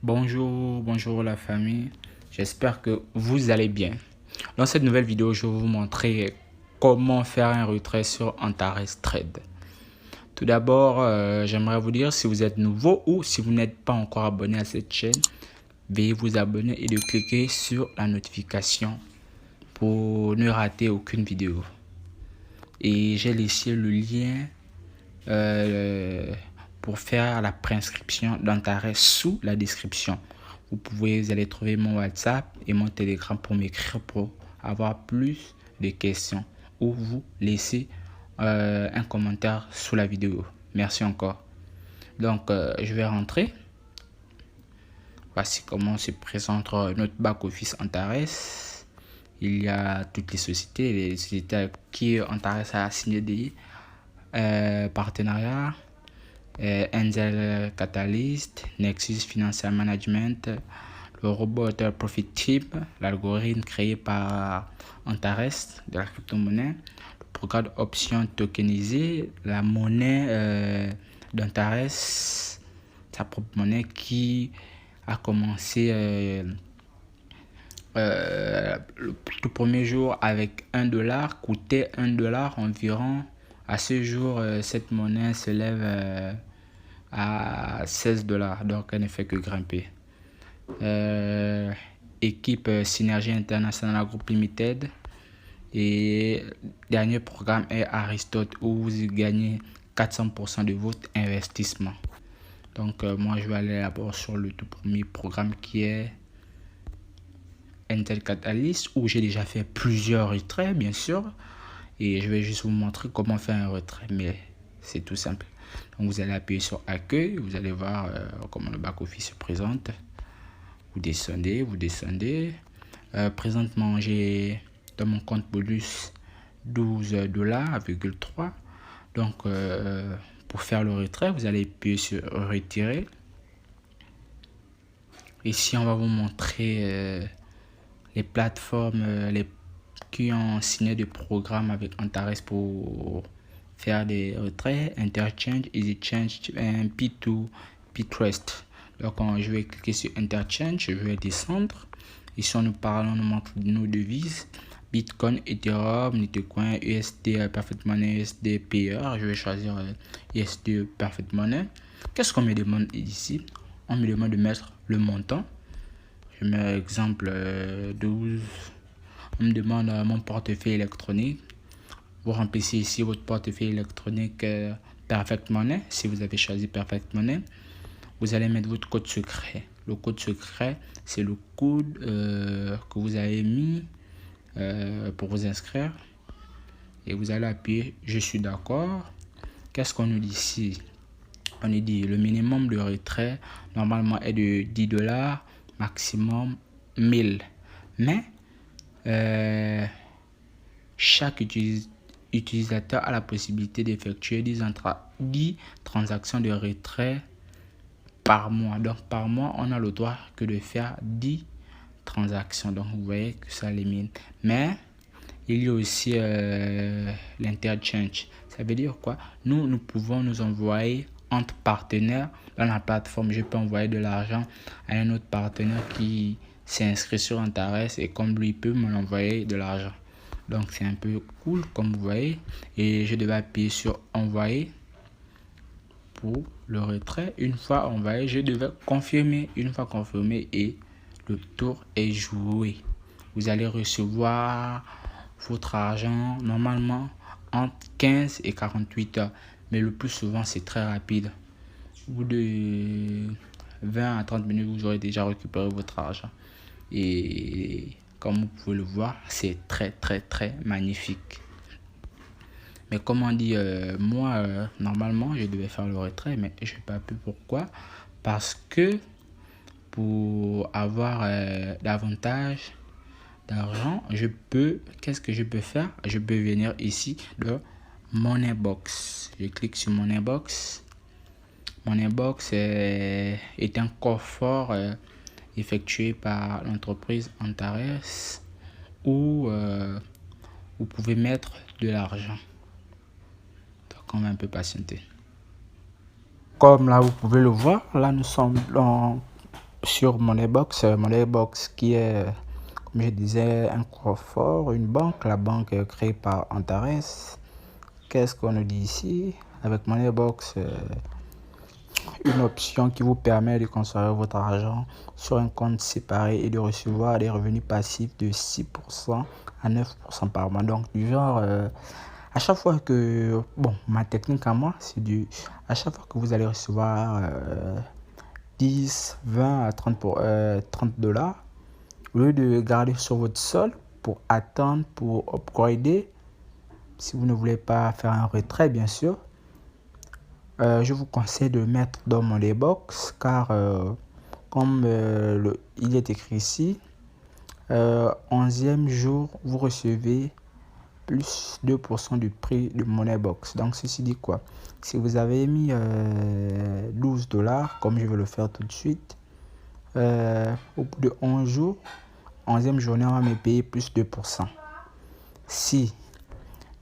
Bonjour la famille, j'espère que vous allez bien. Dans cette nouvelle vidéo, je vais vous montrer comment faire un retrait sur Antares Trade. Tout d'abord, j'aimerais vous dire si vous êtes nouveau ou si vous n'êtes pas encore abonné à cette chaîne, veuillez vous abonner et de cliquer sur la notification pour ne rater aucune vidéo. Et j'ai laissé le lien pour faire la préinscription d'Antares sous la description. Vous allez trouver mon WhatsApp et mon Telegram pour m'écrire pour avoir plus de questions ou vous laisser un commentaire sous la vidéo. Merci encore. Donc, je vais rentrer. Voici comment se présente notre back-office Antares. Il y a toutes les sociétés avec qui Antares a signé des partenariats. Angel Catalyst, Nexus Financial Management, le robot Profit Tip, l'algorithme créé par Antares de la crypto-monnaie, le programme option tokenisé, la monnaie d'Antares, sa propre monnaie qui a commencé le tout premier jour avec $1, coûtait $1 environ. À ce jour, cette monnaie se lève à $16, donc elle ne fait que grimper. Équipe Synergie International Group Limited. Et dernier programme est Aristote où vous gagnez 400% de votre investissement. Donc moi je vais aller d'abord sur le tout premier programme qui est Intel Catalyst où j'ai déjà fait plusieurs retraits bien sûr. Et je vais juste vous montrer comment faire un retrait, mais c'est tout simple. Donc vous allez appuyer sur accueil, vous allez voir comment le back office se présente. Vous descendez. Présentement j'ai dans mon compte bonus $12,3. Donc pour faire le retrait, vous allez appuyer sur retirer. Ici on va vous montrer les plateformes qui ont signé des programmes avec Antares pour faire des retraits, Interchange, EasyChange, P2, Ptrust. Donc je vais cliquer sur Interchange, je vais descendre. Ici on nous montre nos devises, Bitcoin, Ethereum, Litecoin, USD Perfect Money, USD Payer. Je vais choisir USD Perfect Money. Qu'est-ce qu'on me demande ici? On me demande de mettre le montant. Je mets exemple 12. On me demande mon portefeuille électronique. Vous remplissez ici votre portefeuille électronique Perfect Money. Si vous avez choisi Perfect Money, vous allez mettre votre code secret. Le code secret, c'est le code que vous avez mis pour vous inscrire. Et vous allez appuyer je suis d'accord. Qu'est-ce qu'on nous dit ici? On nous dit le minimum de retrait normalement est de $10, maximum 1000. Mais chaque utilisateur a la possibilité d'effectuer 10 transactions de retrait par mois. Donc par mois, on a le droit que de faire 10 transactions. Donc vous voyez que ça limite. Mais il y a aussi l'interchange. Ça veut dire quoi? Nous pouvons nous envoyer entre partenaires dans la plateforme. Je peux envoyer de l'argent à un autre partenaire qui s'est inscrit sur Antares et comme lui peut me l'envoyer de l'argent. Donc c'est un peu cool comme vous voyez. Et je devais appuyer sur envoyer pour le retrait. Une fois envoyé, je devais confirmer. Une fois confirmé et le tour est joué. Vous allez recevoir votre argent normalement entre 15 et 48 heures. Mais le plus souvent, c'est très rapide. Au bout de 20 à 30 minutes, vous aurez déjà récupéré votre argent. Et comme vous pouvez le voir, c'est très magnifique. Mais comme on dit, moi, normalement, je devais faire le retrait, mais je n'ai pas pu. Pourquoi? Parce que pour avoir davantage d'argent, qu'est-ce que je peux faire? Je peux venir ici de Moneybox. Je clique sur Moneybox. Moneybox est un coffre-fort effectué par l'entreprise Antares où vous pouvez mettre de l'argent. Donc on va un peu patienter. Comme là vous pouvez le voir, là nous sommes dans sur Moneybox qui est, comme je disais, un coffre-fort, une banque, la banque créée par Antares. Qu'est-ce qu'on nous dit ici? Avec Moneybox, une option qui vous permet de conserver votre argent sur un compte séparé et de recevoir des revenus passifs de 6% à 9% par mois. Donc, du genre, à chaque fois que, bon, ma technique à moi, c'est à chaque fois que vous allez recevoir 10, 20 à 30 dollars, au lieu de garder sur votre solde pour attendre, pour upgrader, si vous ne voulez pas faire un retrait, bien sûr, je vous conseille de mettre dans Moneybox car comme il est écrit ici, 11e jour, vous recevez plus 2% du prix de Moneybox. Donc ceci dit quoi? Si vous avez mis 12 dollars, comme je vais le faire tout de suite, au bout de 11 jours, 11e journée, on va me payer plus 2%. Si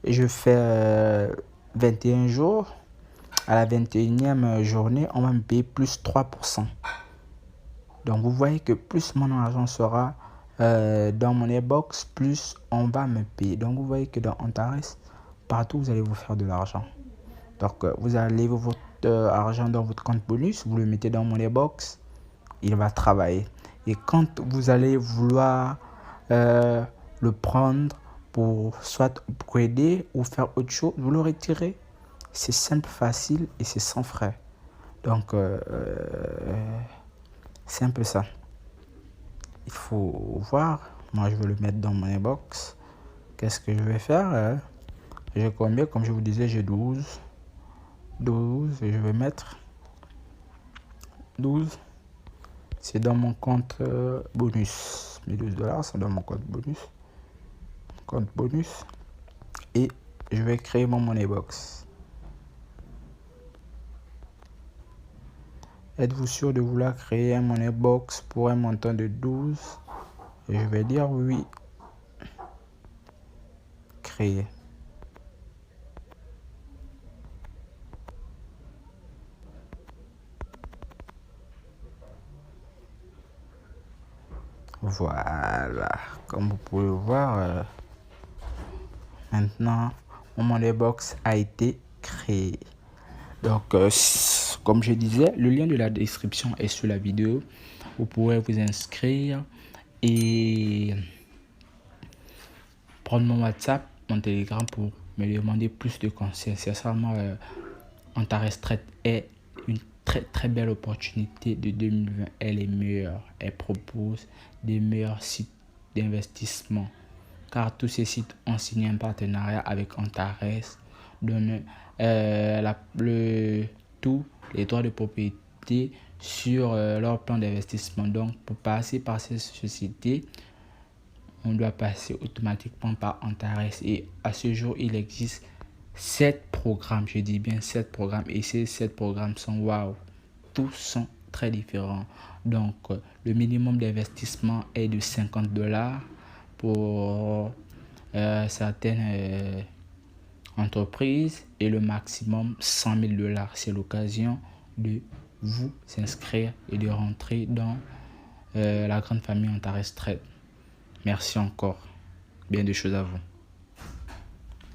je fais 21 jours, à la 21e journée, on va me payer plus 3%. Donc, vous voyez que plus mon argent sera dans Moneybox, plus on va me payer. Donc, vous voyez que dans Antares, partout, vous allez vous faire de l'argent. Donc, vous allez votre argent dans votre compte bonus, vous le mettez dans Moneybox, il va travailler. Et quand vous allez vouloir le prendre pour soit upgrader ou faire autre chose, vous le retirez. C'est simple, facile et c'est sans frais. Donc, c'est un peu ça. Il faut voir. Moi, je vais le mettre dans Moneybox. Qu'est-ce que je vais faire? J'ai combien? Comme je vous disais, j'ai 12. 12 et je vais mettre 12. C'est dans mon compte bonus. Mes 12 dollars, c'est dans mon compte bonus. Compte bonus. Et je vais créer mon Moneybox. Êtes-vous sûr de vouloir créer un Moneybox pour un montant de 12? Je vais dire oui. Créer. Voilà. Comme vous pouvez voir, maintenant, mon Moneybox a été créé. Donc, comme je disais, le lien de la description est sur la vidéo. Vous pourrez vous inscrire et prendre mon WhatsApp, mon Telegram pour me demander plus de conseils. Sincèrement, Antares Trade est une très belle opportunité de 2020. Elle est meilleure. Elle propose des meilleurs sites d'investissement. Car tous ces sites ont signé un partenariat avec Antares, donnent tous les droits de propriété sur leur plan d'investissement. Donc, pour passer par ces sociétés, on doit passer automatiquement par Antares. Et à ce jour, il existe 7 programmes. Je dis bien 7 programmes. Et ces 7 programmes sont waouh. Tous sont très différents. Donc, le minimum d'investissement est de 50 dollars pour certaines entreprises et le maximum 100 000 dollars. C'est l'occasion de vous inscrire et de rentrer dans la grande famille Antares Trade. Merci encore. Bien des choses à vous.